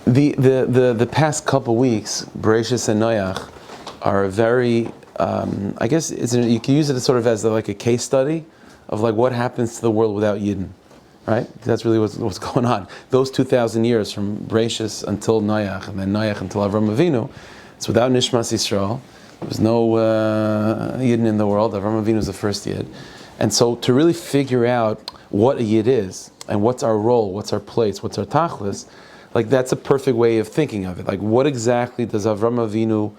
The past couple weeks, Parshas and Lech, are very, I guess you can use it sort of as like a case study of like what happens to the world without Yidden, right? That's really what's going on. Those 2,000 years from Parshas until Lech, and then Lech until Avram Avinu, it's without Nishmas Yisrael. There was no Yidden in the world. Avram Avinu is the first Yid. And so to really figure out what a Yid is, and what's our role, what's our place, what's our tachlis, like that's a perfect way of thinking of it. Like what exactly does Avram Avinu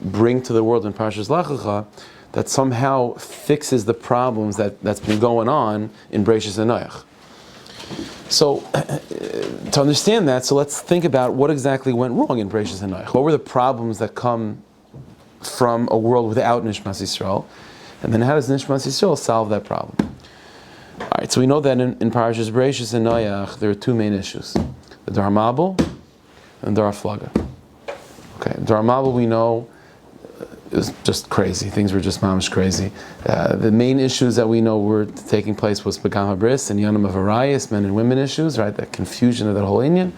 bring to the world in Parshas Lecha that somehow fixes the problems that's been going on in Parshas and Lech? So to understand that, so let's think about what exactly went wrong in Parshas and Lech. What were the problems that come from a world without Nishmas Yisrael? And then how does Nishmas Yisrael solve that problem? All right, so we know that in Parshas Parshas and Lech there are two main issues: the Dar Mabul and Dar Flaga. Okay, Dar Mabul we know is just crazy. Things were just mamish crazy. The main issues that we know were taking place was Begam HaBris and Yanam of Arayas, men and women issues, right? That confusion of that whole Inyan.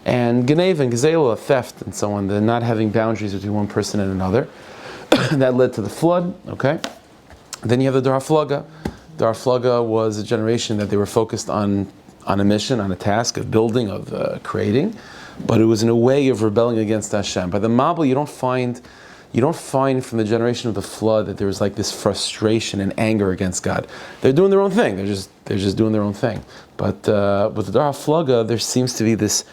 And Geneva and Gezela, theft and so on, the not having boundaries between one person and another. That led to the flood, okay? Then you have the Dar Flaga. Dar Flaga was a generation that they were focused on a mission, on a task of building, of creating, but it was in a way of rebelling against Hashem. By the Mabul, you don't find from the generation of the flood that there was like this frustration and anger against God. They're doing their own thing. They're just doing their own thing. But with the Dar Flaga, there seems to be this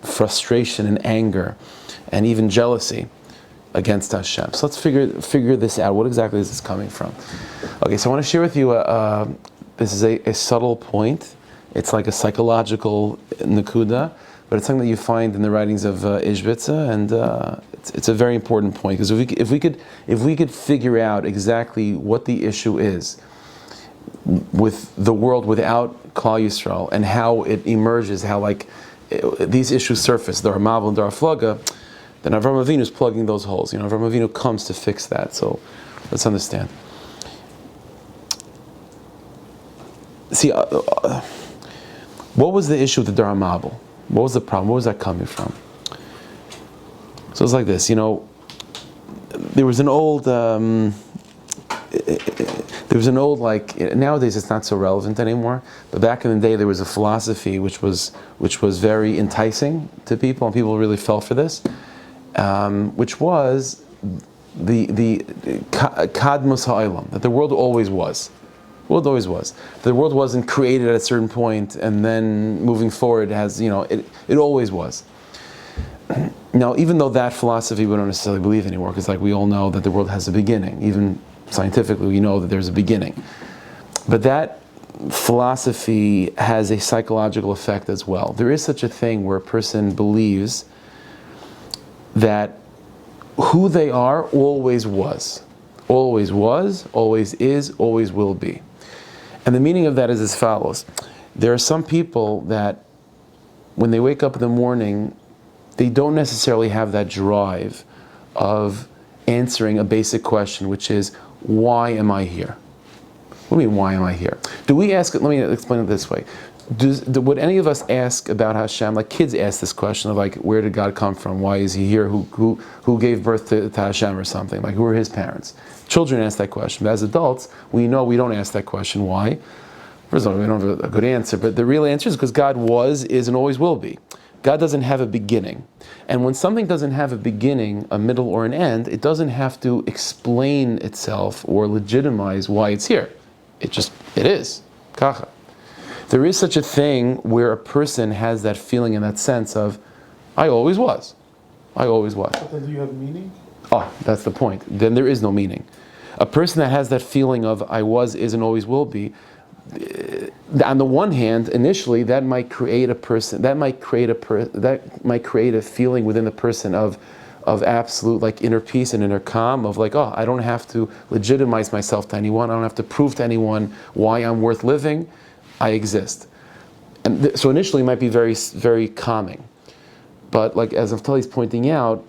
frustration and anger, and even jealousy against Hashem. So let's figure this out. What exactly is this coming from? Okay, so I want to share with you. This is a subtle point. It's like a psychological nakuda, but it's something that you find in the writings of Ishbitza, and it's a very important point, because if we could figure out exactly what the issue is with the world without Klal Yisrael and how it emerges, how these issues surface, Dar Mabul and Dar Flaga, then Avram Avinu is plugging those holes. Avram Avinu comes to fix that. So let's understand. See, what was the issue with the Dar Mabul? What was the problem? Where was that coming from? So it's like this, there was an old, nowadays it's not so relevant anymore, but back in the day there was a philosophy which was very enticing to people, and people really fell for this, which was the kadmus ha'olam, that the world always was. The world always was. The world wasn't created at a certain point and then moving forward it always was. Now, even though that philosophy we don't necessarily believe anymore, because we all know that the world has a beginning. Even scientifically, we know that there's a beginning. But that philosophy has a psychological effect as well. There is such a thing where a person believes that who they are always was, always is, always will be. And the meaning of that is as follows. There are some people that when they wake up in the morning, they don't necessarily have that drive of answering a basic question, which is, why am I here? What do you mean, why am I here? Do we ask, let me explain it this way. Would any of us ask about Hashem, like kids ask this question of where did God come from? Why is he here? Who gave birth to Hashem or something? Who are his parents? Children ask that question, but as adults, we know we don't ask that question. Why? First of all, we don't have a good answer, but the real answer is because God was, is, and always will be. God doesn't have a beginning. And when something doesn't have a beginning, a middle, or an end, it doesn't have to explain itself or legitimize why it's here. It is. Kacha. There is such a thing where a person has that feeling and that sense of, I always was. I always was. But then do you have meaning? Oh, that's the point. Then there is no meaning. A person that has that feeling of I was, is, and always will be, on the one hand, initially that might create a feeling within the person of absolute inner peace and inner calm, of I don't have to legitimize myself to anyone, I don't have to prove to anyone why I'm worth living, I exist. And so initially it might be very, very calming. But as Naftali's pointing out,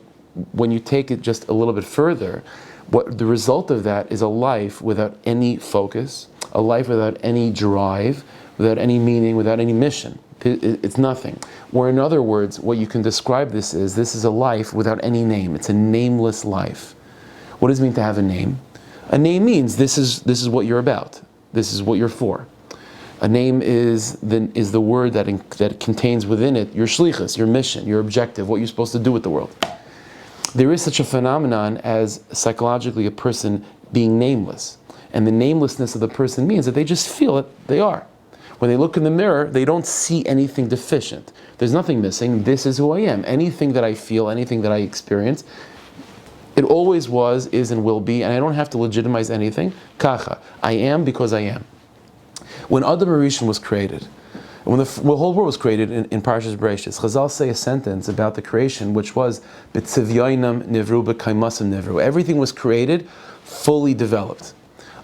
when you take it just a little bit further, what the result of that is a life without any focus, a life without any drive, without any meaning, without any mission. It's nothing. Or in other words, what you can describe this is a life without any name. It's a nameless life. What does it mean to have a name? A name means this is what you're about. This is what you're for. A name is the word that contains within it your shlichus, your mission, your objective, what you're supposed to do with the world. There is such a phenomenon as psychologically a person being nameless. And the namelessness of the person means that they just feel it, they are. When they look in the mirror, they don't see anything deficient. There's nothing missing. This is who I am. Anything that I feel, anything that I experience, it always was, is, and will be, and I don't have to legitimize anything. Kacha. I am because I am. When Adam Rishon was created, when the whole world was created in Parshas Bereshis, Chazal say a sentence about the creation, which was B'tzivyoinam nivru b'kaimasam nivru. Everything was created, fully developed.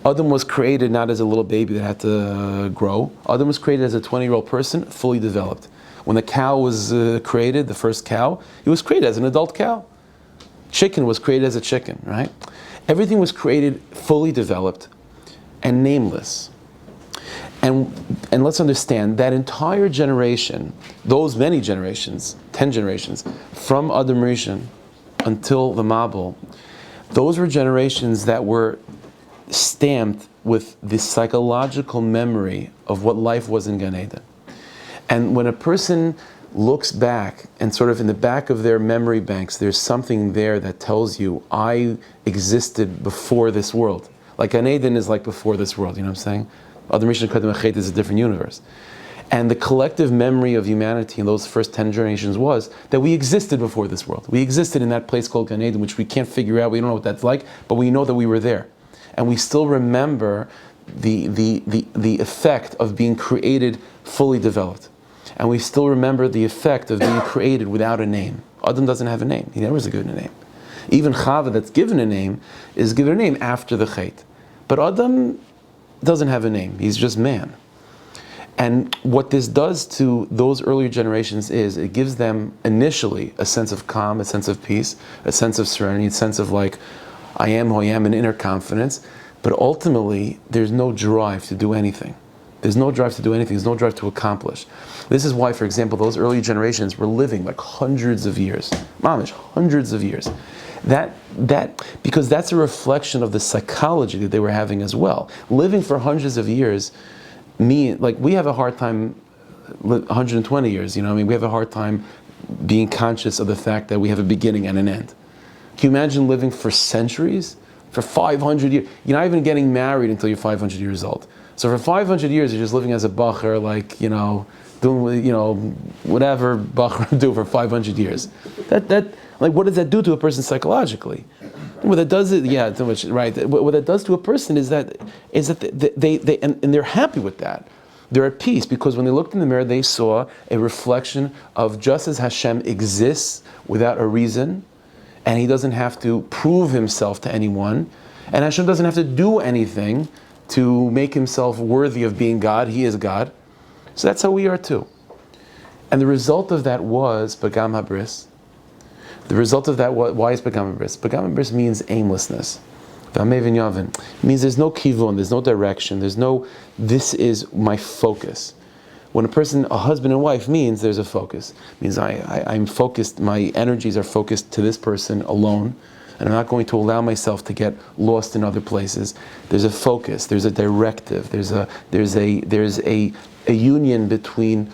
Adam was created not as a little baby that had to grow. Adam was created as a 20-year-old person, fully developed. When the cow was created, the first cow, it was created as an adult cow. Chicken was created as a chicken, right? Everything was created fully developed and nameless. And let's understand that entire generation, those many generations, 10 generations, from Adam Rishon until the Mabul, those were generations that were stamped with the psychological memory of what life was in Gan Eden. And when a person looks back and sort of in the back of their memory banks, there's something there that tells you, I existed before this world. Like Gan Eden is like before this world, you know what I'm saying? Adam Rishon Kadam Achet is a different universe. And the collective memory of humanity in those first 10 generations was that we existed before this world. We existed in that place called Gan Eden, which we can't figure out, we don't know what that's like, but we know that we were there. And we still remember the effect of being created fully developed. And we still remember the effect of being created without a name. Adam doesn't have a name. He never was given a name. Even Chava, that's given a name, is given a name after the Chet. But Adam doesn't have a name. He's just man. And what this does to those earlier generations is it gives them initially a sense of calm, a sense of peace, a sense of serenity, a sense of like, I am who I am, an inner confidence. But ultimately, there's no drive to do anything. There's no drive to do anything. There's no drive to accomplish. This is why, for example, those early generations were living like hundreds of years. Mamish, hundreds of years. Because that's a reflection of the psychology that they were having as well. Living for hundreds of years, we have a hard time, 120 years, we have a hard time being conscious of the fact that we have a beginning and an end. Can you imagine living for centuries? For 500 years? You're not even getting married until you're 500 years old. So for 500 years, you're just living as a bacher, doing, whatever bacher do for 500 years. What does that do to a person psychologically? What that does right. What that does to a person is that they and they're happy with that. They're at peace because when they looked in the mirror, they saw a reflection of just as Hashem exists without a reason, and He doesn't have to prove Himself to anyone, and Hashem doesn't have to do anything to make Himself worthy of being God. He is God. So that's how we are too. And the result of that was Pagam HaBris. The result of that, why is Pagam HaBris? Pagam HaBris means aimlessness. It means there's no kivon, there's no direction, this is my focus. When a husband and wife means there's a focus. It means I'm focused, my energies are focused to this person alone, and I'm not going to allow myself to get lost in other places. There's a focus, there's a directive, there's a union between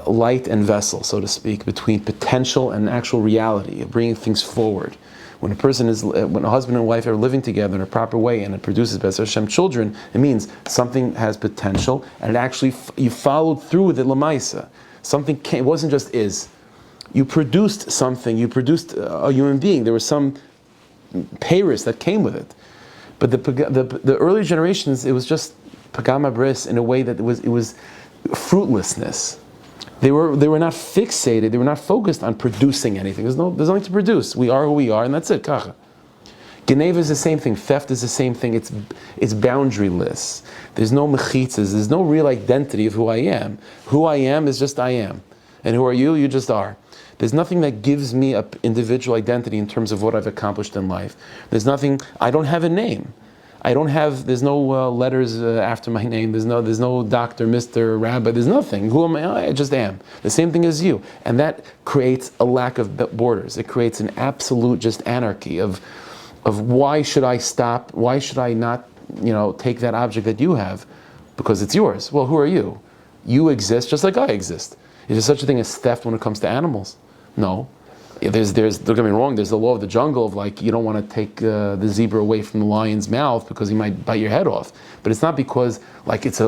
light and vessel, so to speak, between potential and actual reality, of bringing things forward. When a husband and wife are living together in a proper way and it produces B'ez Hashem children, it means something has potential and it actually, you followed through with it l'maisa. Something came, it wasn't just is. You produced something, you produced a human being. There was some peiros that came with it. But the early generations, it was just Pagam HaBris in a way that it was fruitlessness. They were not fixated, they were not focused on producing anything. There's nothing to produce. We are who we are, and that's it. Kacha. Geneva is the same thing, theft is the same thing, it's boundaryless. There's no mechitzas, there's no real identity of who I am. Who I am is just I am. And who are you? You just are. There's nothing that gives me an individual identity in terms of what I've accomplished in life. There's nothing, I don't have a name. I don't have, there's no letters after my name, there's no doctor, Mr. Rabbi, there's nothing. Who am I? I just am. The same thing as you. And that creates a lack of borders. It creates an absolute just anarchy of why should I stop? Why should I not, take that object that you have? Because it's yours. Well, who are you? You exist just like I exist. Is there such a thing as theft when it comes to animals? No. Don't get me wrong, there's the law of the jungle of you don't want to take the zebra away from the lion's mouth because he might bite your head off. But it's not because it's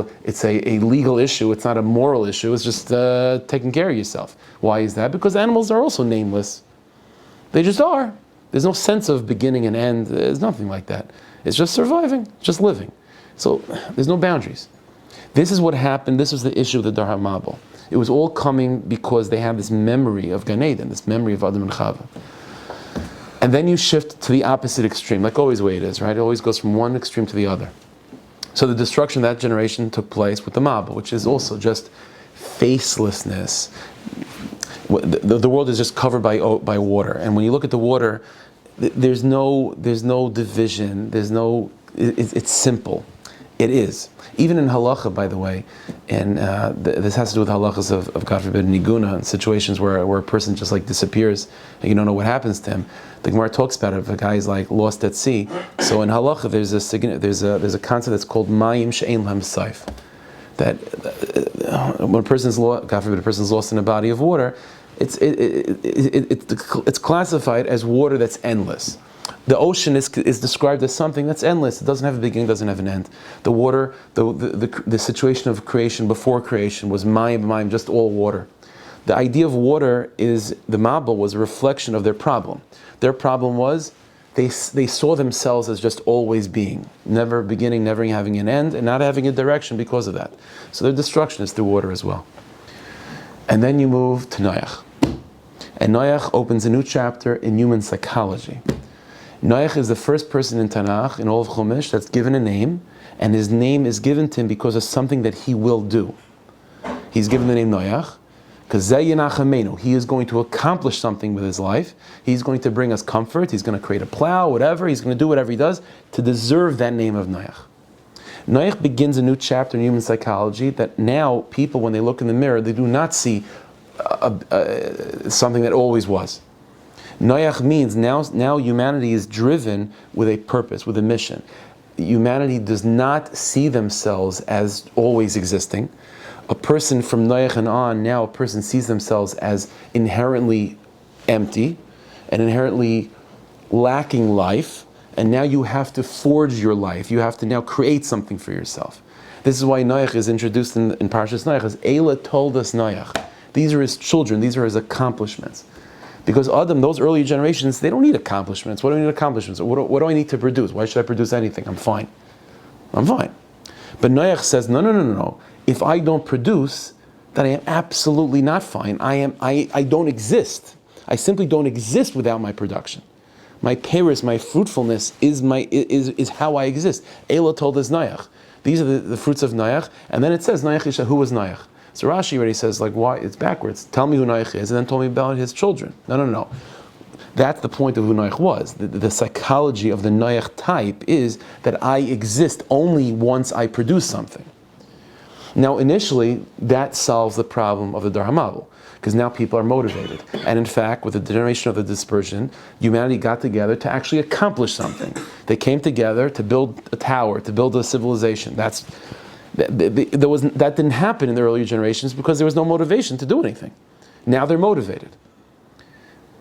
a legal issue, it's not a moral issue, it's just taking care of yourself. Why is that? Because animals are also nameless. They just are. There's no sense of beginning and end, there's nothing like that. It's just surviving, just living. So there's no boundaries. This is what happened, this was the issue of the Dar HaMabul. It was all coming because they have this memory of Gan Eden, this memory of Adam and Chava. And then you shift to the opposite extreme, like always the way it is, right? It always goes from one extreme to the other. So the destruction of that generation took place with the Mabul, which is also just facelessness. The world is just covered by water. And when you look at the water, there's no division, it's simple. It is. Even in halacha, by the way, and this has to do with halachas of God forbid, niguna, and situations where a person just disappears and you don't know what happens to him. The Gemara talks about it if a guy is lost at sea. So in halacha, there's a concept that's called mayim she'ein lahem saif. That when a person's lost, God forbid, a person's lost in a body of water, it's classified as water that's endless. The ocean is described as something that's endless. It doesn't have a beginning, doesn't have an end. The water, the situation of creation before creation was mayim, just all water. The idea of water is, the Mabul was a reflection of their problem. Their problem was they saw themselves as just always being, never beginning, never having an end, and not having a direction because of that. So their destruction is through water as well. And then you move to Noach. And Noach opens a new chapter in human psychology. Noach is the first person in Tanakh, in all of Chumash, that's given a name, and his name is given to him because of something that he will do. He's given the name Noach, because he is going to accomplish something with his life. He's going to bring us comfort, he's going to create a plow, whatever, he's going to do whatever he does to deserve that name of Noach. Noach begins a new chapter in human psychology that now people, when they look in the mirror, they do not see something that always was. Noach means now humanity is driven with a purpose, with a mission. Humanity does not see themselves as always existing. A person from Noach and on, now a person sees themselves as inherently empty and inherently lacking life, and now you have to forge your life. You have to now create something for yourself. This is why Noach is introduced in Parshas Noach as Eila told us Noach. These are his children, these are his accomplishments. Because Adam, those early generations, they don't need accomplishments. What do I need accomplishments? What do I need to produce? Why should I produce anything? I'm fine. But Noach says, no. If I don't produce, then I am absolutely not fine. I don't exist. I simply don't exist without my production. My paris, my fruitfulness is how I exist. Eila told us Noach. These are the fruits of Noach. And then it says, Noach, who was Noach? So Rashi already says, why? It's backwards. Tell me who Noach is, and then told me about his children. No. That's the point of who Noach was. The psychology of the Noach type is that I exist only once I produce something. Now, initially, that solves the problem of the Dar HaMabul, because now people are motivated. And in fact, with the generation of the dispersion, humanity got together to actually accomplish something. They came together to build a tower, to build a civilization. That didn't happen in the earlier generations because there was no motivation to do anything. Now they're motivated.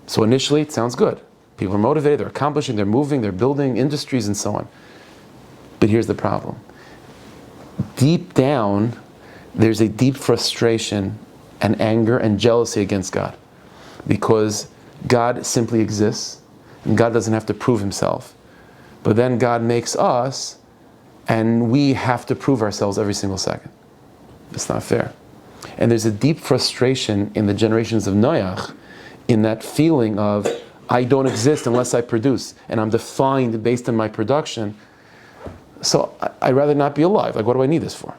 So initially it sounds good. People are motivated, they're accomplishing, they're moving, they're building industries and so on. But here's the problem. Deep down, there's a deep frustration and anger and jealousy against God. Because God simply exists, and God doesn't have to prove himself. But then God makes us, and we have to prove ourselves every single second. It's not fair. And there's a deep frustration in the generations of Noach, in that feeling of, I don't exist unless I produce, and I'm defined based on my production. So I'd rather not be alive. What do I need this for?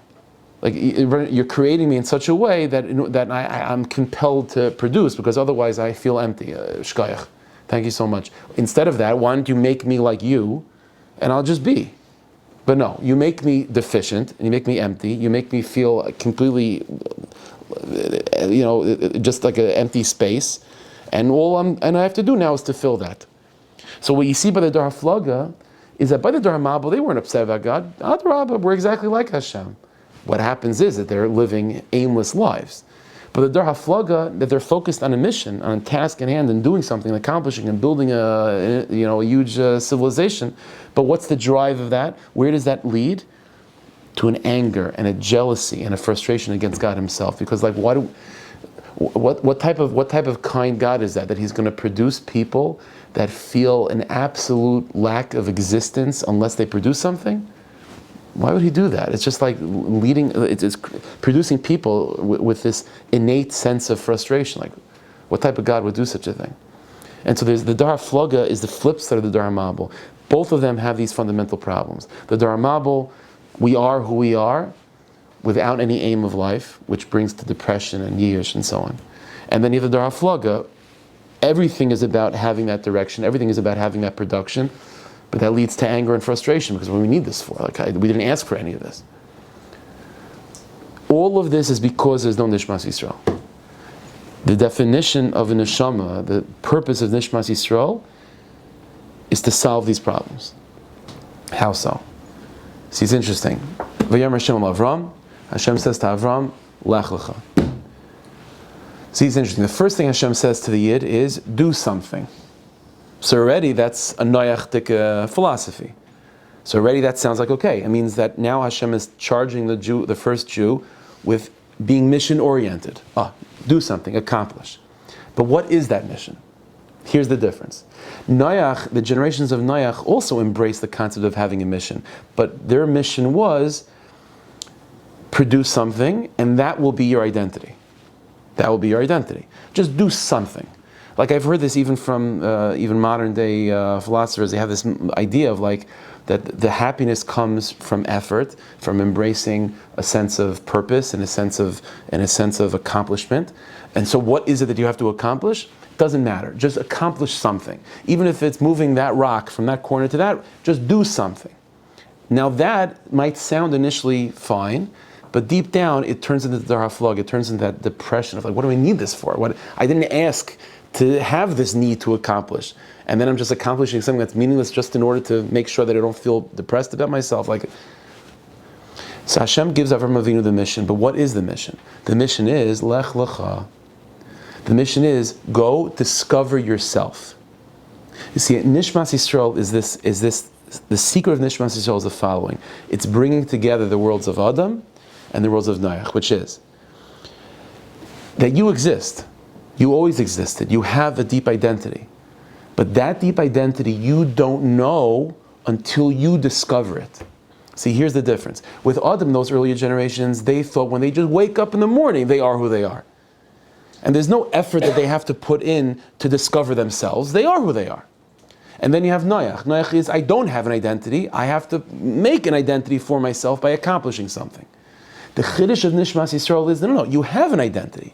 You're creating me in such a way that I'm compelled to produce, because otherwise I feel empty. Shkayach. Thank you so much. Instead of that, why don't you make me like you, and I'll just be. But no, you make me deficient, and you make me empty, you make me feel completely, just like an empty space, and I have to do now is to fill that. So what you see by the Dar HaFlaga is that by the Dar HaMabul, they weren't upset about God. Adrabah, we're exactly like Hashem. What happens is that they're living aimless lives. But the Dar HaFlaga, that they're focused on a mission, on a task in hand, and doing something, accomplishing, and building a huge civilization. But what's the drive of that? Where does that lead? To an anger and a jealousy and a frustration against God Himself. Because what type of kind God is that? That He's going to produce people that feel an absolute lack of existence unless they produce something? Why would He do that? It's just like it's producing people with this innate sense of frustration. Like, what type of God would do such a thing? And so there's the Dar HaFlaga is the flip side of the Dar HaMabul. Both of them have these fundamental problems. The Dar HaMabul, we are who we are, without any aim of life, which brings to depression and yish and so on. And then you have the Dar HaFlaga, everything is about having that direction, everything is about having that production, but that leads to anger and frustration, because what do we need this for? We didn't ask for any of this. All of this is because there's no Nishmas Yisrael. The definition of a neshama, the purpose of Nishmas Yisrael, is to solve these problems. How so? See, it's interesting. Vayam Hashem al Avram, Hashem says to Avram, Lech Lecha. See, it's interesting. The first thing Hashem says to the Yid is, do something. So already that's a Noachtic philosophy. So already that sounds like okay. It means that now Hashem is charging the first Jew, with being mission-oriented. Do something, accomplish. But what is that mission? Here's the difference. Noach, the generations of Noach also embraced the concept of having a mission. But their mission was, produce something, and that will be your identity. That will be your identity. Just do something. Like I've heard this even from even modern day philosophers. They have this idea of that the happiness comes from effort, from embracing a sense of purpose and a sense of accomplishment. And so, what is it that you have to accomplish? Doesn't matter. Just accomplish something. Even if it's moving that rock from that corner to that, just do something. Now that might sound initially fine, but deep down it turns into the Dar HaFlaga. It turns into that depression of what do I need this for? I didn't ask to have this need to accomplish, and then I'm just accomplishing something that's meaningless just in order to make sure that I don't feel depressed about myself. So Hashem gives Avram Avinu the mission, but what is the mission? The mission is Lech Lecha. The mission is go discover yourself. You see, Nishmas Yisrael is this. The secret of Nishmas Yisrael is the following: it's bringing together the worlds of Adam and the worlds of Noach, which is that you exist. You always existed. You have a deep identity. But that deep identity you don't know until you discover it. See, here's the difference. With Adam, those earlier generations, they thought when they just wake up in the morning, they are who they are. And there's no effort that they have to put in to discover themselves. They are who they are. And then you have Noach. Noach is, I don't have an identity. I have to make an identity for myself by accomplishing something. The Chiddush of Nishmas Yisrael is, no, you have an identity.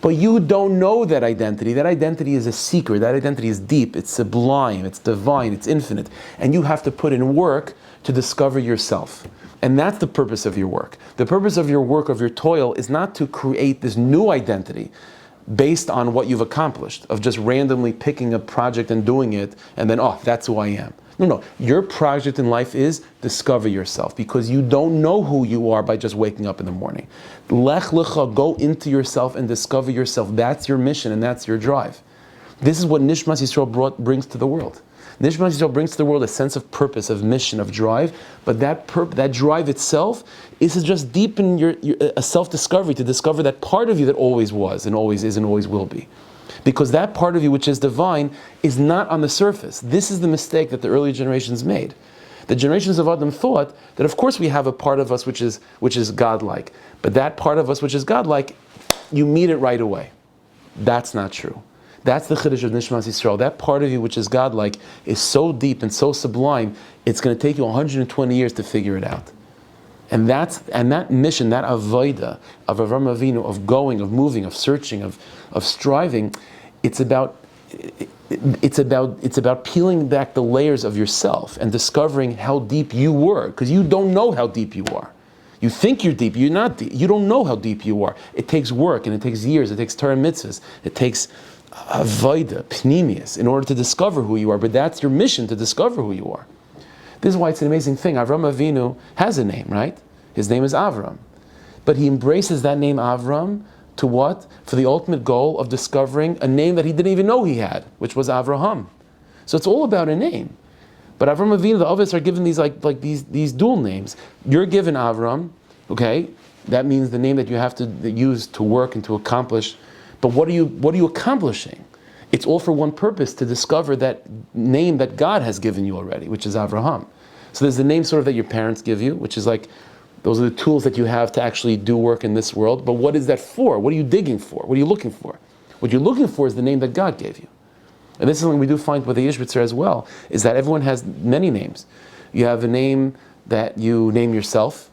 But you don't know that identity. That identity is a secret. That identity is deep. It's sublime. It's divine. It's infinite. And you have to put in work to discover yourself. And that's the purpose of your work. The purpose of your work, of your toil, is not to create this new identity based on what you've accomplished, of just randomly picking a project and doing it, and then, that's who I am. No. Your project in life is discover yourself, because you don't know who you are by just waking up in the morning. Lech Lecha, go into yourself and discover yourself. That's your mission and that's your drive. This is what Nishmas Yisrael brings to the world. Nishmas Yisrael brings to the world a sense of purpose, of mission, of drive, but that drive itself is to just deepen your a self-discovery, to discover that part of you that always was and always is and always will be. Because that part of you which is divine is not on the surface. This is the mistake that the early generations made. The generations of Adam thought that of course we have a part of us which is godlike, but that part of us which is godlike, you meet it right away. That's not true. That's the Chiddush of Nishmas Yisrael. That part of you which is godlike is so deep and so sublime, it's going to take you 120 years to figure it out. And that mission, that avodah of Avram Avinu, of going, of moving, of searching, of striving, it's about it's about peeling back the layers of yourself and discovering how deep you were, because you don't know how deep you are. You think you're deep, you're not deep. You don't know how deep you are. It takes work, and it takes years, it takes Torah mitzvahs, it takes avodah, pnimius, in order to discover who you are, but that's your mission, to discover who you are. This is why it's an amazing thing. Avram Avinu has a name, right? His name is Avram. But he embraces that name Avram to what? For the ultimate goal of discovering a name that he didn't even know he had, which was Avraham. So it's all about a name. But Avram Avinu, the others are given these these dual names. You're given Avram, okay? That means the name that you have to use to work and to accomplish. But what are you accomplishing? It's all for one purpose, to discover that name that God has given you already, which is Avraham. So there's the name sort of that your parents give you, which is like, those are the tools that you have to actually do work in this world. But what is that for? What are you digging for? What are you looking for? What you're looking for is the name that God gave you. And this is something we do find with the Yishbitzer as well, is that everyone has many names. You have a name that you name yourself.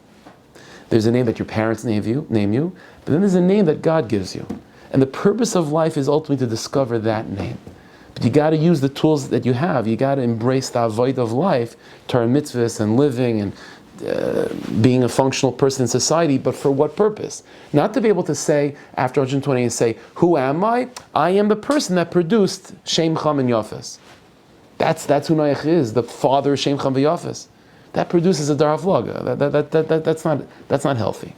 There's a name that your parents name you. But then there's a name that God gives you. And the purpose of life is ultimately to discover that name. But you got to use the tools that you have. You got to embrace the avodah of life, Torah mitzvahs and living and being a functional person in society, but for what purpose? Not to be able to say, after 120 years, say, who am I? I am the person that produced Shem, Cham, and Yafes. That's who Noach is, the father of Shem, Cham, and Yafes. That produces a Dar Havlaga. That's not healthy.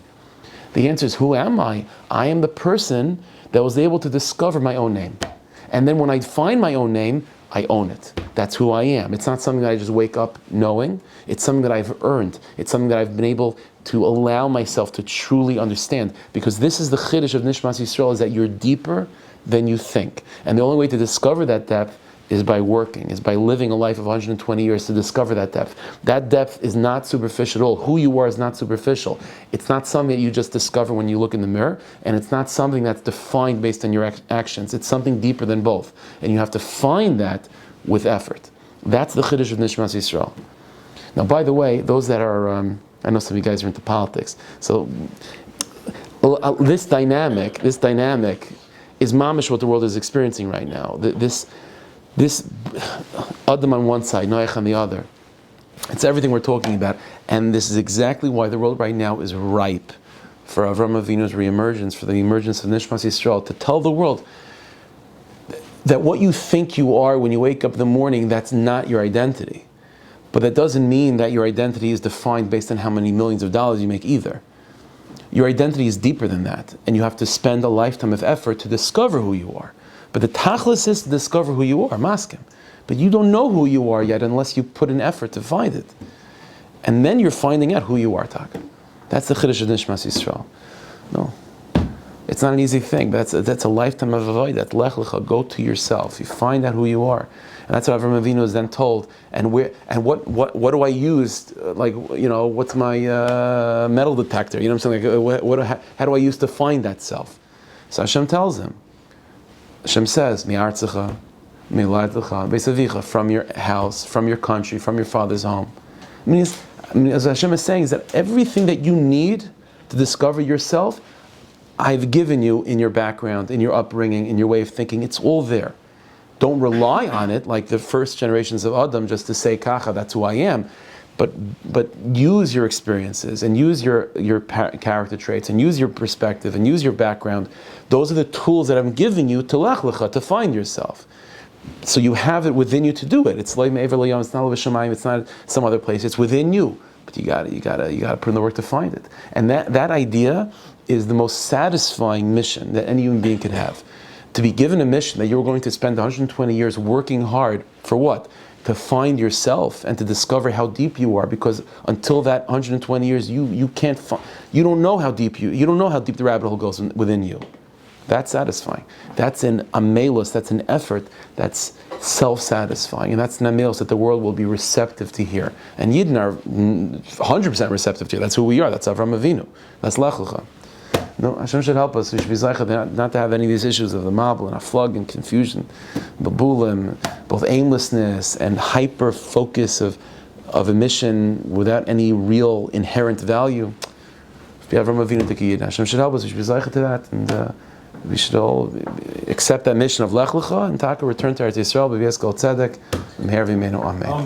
The answer is, who am I? I am the person that was able to discover my own name. And then when I find my own name, I own it. That's who I am. It's not something that I just wake up knowing. It's something that I've earned. It's something that I've been able to allow myself to truly understand. Because this is the chiddush of Nishmas Yisrael, is that you're deeper than you think. And the only way to discover that depth is by working, is by living a life of 120 years to discover that depth. That depth is not superficial at all. Who you are is not superficial. It's not something that you just discover when you look in the mirror, and it's not something that's defined based on your actions. It's something deeper than both. And you have to find that with effort. That's the chiddush of Nishmas Yisrael. Now, by the way, those that are, I know some of you guys are into politics, so this dynamic is mamish what the world is experiencing right now. This Adam on one side, Noach on the other. It's everything we're talking about. And this is exactly why the world right now is ripe for Avram Avinu's reemergence, for the emergence of Nishmas Yisrael, to tell the world that what you think you are when you wake up in the morning, that's not your identity. But that doesn't mean that your identity is defined based on how many millions of dollars you make either. Your identity is deeper than that. And you have to spend a lifetime of effort to discover who you are. But the tachlis is to discover who you are, maskim. But you don't know who you are yet unless you put an effort to find it. And then you're finding out who you are, taka. That's the chiddush of Nishmas Yisrael. No. It's not an easy thing, but that's a lifetime of avodah. That Lech, Lecha, go to yourself. You find out who you are. And that's what Avram Avinu is then told. And what do I use? What's my metal detector? You know what I'm saying? Like, how do I use to find that self? So Hashem tells him. Hashem says, "Mi'artzecha, mi'ladlecha, be'savicha," from your house, from your country, from your father's home. As Hashem is saying, is that everything that you need to discover yourself, I've given you in your background, in your upbringing, in your way of thinking. It's all there. Don't rely on it like the first generations of Adam just to say, "Kacha, that's who I am." But use your experiences and use your character traits and use your perspective and use your background. Those are the tools that I'm giving you to Lech Lecha, to find yourself. So you have it within you to do it. It's like Me'ever L'Yam, it's not L'Shamayim, it's not some other place. It's within you. But you gotta put in the work to find it. And that idea is the most satisfying mission that any human being could have. To be given a mission that you're going to spend 120 years working hard for what? To find yourself and to discover how deep you are, because until that 120 years, you can't find, you don't know how deep you don't know how deep the rabbit hole goes within you. That's satisfying. That's an amelus, that's an effort, that's self-satisfying, and that's an amelus that the world will be receptive to hear. And Yidden are 100% receptive to hear. That's who we are. That's Avram Avinu. That's Lech Lecha. No, Hashem should help us. We should be zeicha not to have any of these issues of the mabul and aflug and confusion, babulim, both aimlessness and hyper focus of a mission without any real inherent value. Hashem should help us. We should be zeicha to that, and we should all accept that mission of Lech Lecha and Taka return to Eretz Yisrael, B'Vias Kol Tzedek, Meher V'Imenu Amen.